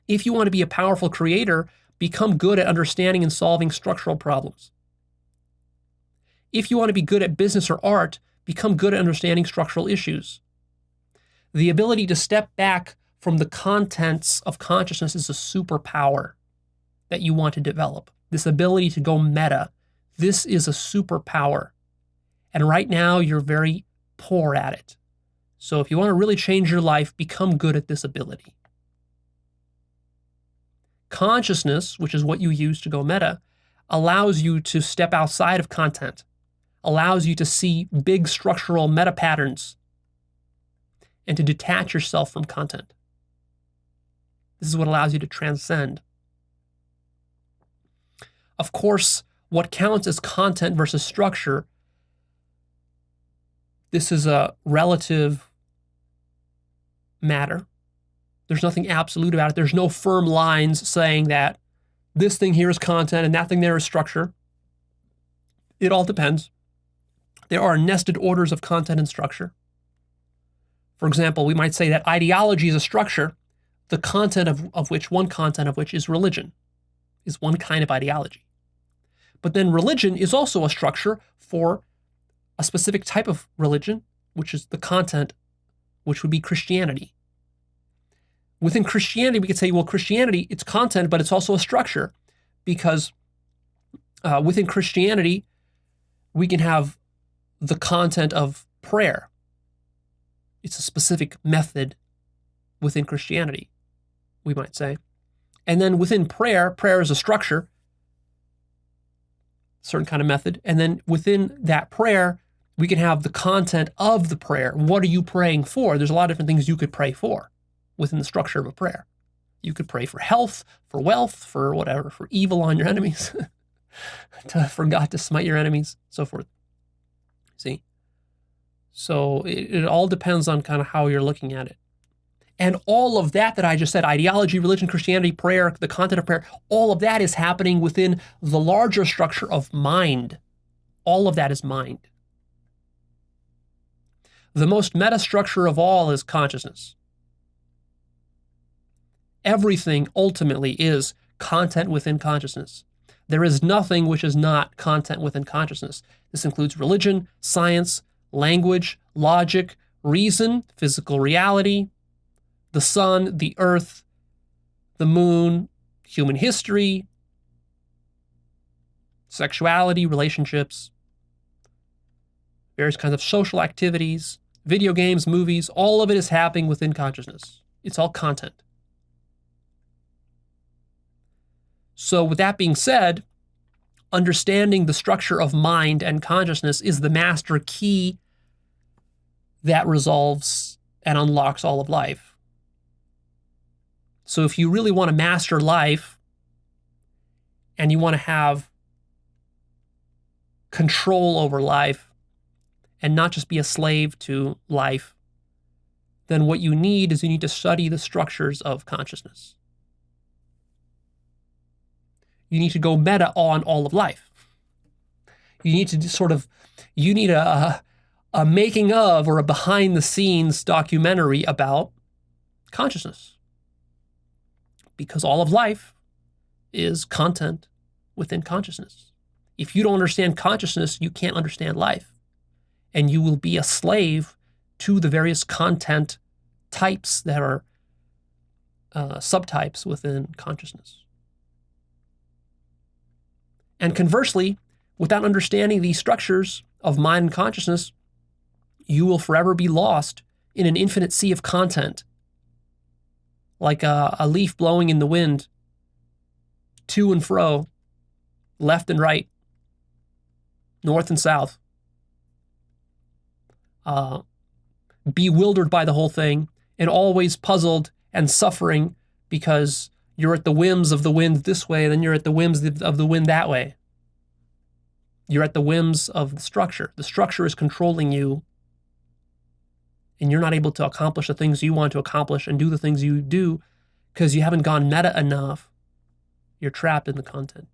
If you want to be a powerful creator, become good at understanding and solving structural problems. If you want to be good at business or art, become good at understanding structural issues. The ability to step back from the contents of consciousness is a superpower that you want to develop. This ability to go meta, this is a superpower. And right now, you're very poor at it. So if you want to really change your life, become good at this ability. Consciousness, which is what you use to go meta, allows you to step outside of content, allows you to see big structural meta patterns, and to detach yourself from content. This is what allows you to transcend. Of course, what counts as content versus structure, this is a relative matter. There's nothing absolute about it. There's no firm lines saying that this thing here is content and that thing there is structure. It all depends. There are nested orders of content and structure. For example, we might say that ideology is a structure, the content of which, one content of which is religion, is one kind of ideology. But then religion is also a structure for a specific type of religion, which is the content, which would be Christianity. Within Christianity, we could say, well, Christianity, it's content, but it's also a structure, because within Christianity, we can have the content of prayer. It's a specific method within Christianity, we might say. And then within prayer, prayer is a structure, certain kind of method. And then within that prayer, we can have the content of the prayer. What are you praying for? There's a lot of different things you could pray for within the structure of a prayer. You could pray for health, for wealth, for whatever, for evil on your enemies, for God to smite your enemies, so forth. See? So it all depends on kind of how you're looking at it. And all of that I just said, ideology, religion, Christianity, prayer, the content of prayer, all of that is happening within the larger structure of mind. All of that is mind. The most meta structure of all is consciousness. Everything ultimately is content within consciousness. There is nothing which is not content within consciousness. This includes religion, science, language, logic, reason, physical reality, the sun, the earth, the moon, human history, sexuality, relationships, various kinds of social activities, video games, movies, all of it is happening within consciousness. It's all content. So with that being said, understanding the structure of mind and consciousness is the master key that resolves and unlocks all of life. So if you really want to master life and you want to have control over life and not just be a slave to life, then what you need is you need to study the structures of consciousness. You need to go meta on all of life. You need to you need a making of or a behind the scenes documentary about consciousness. Because all of life is content within consciousness. If you don't understand consciousness, you can't understand life. And you will be a slave to the various content types that are subtypes within consciousness. And conversely, without understanding these structures of mind and consciousness, you will forever be lost in an infinite sea of content, like a leaf blowing in the wind, to and fro, left and right, north and south, bewildered by the whole thing, and always puzzled and suffering because you're at the whims of the wind this way, and then you're at the whims of the wind that way. You're at the whims of the structure. The structure is controlling you, and you're not able to accomplish the things you want to accomplish and do the things you do because you haven't gone meta enough. You're trapped in the content.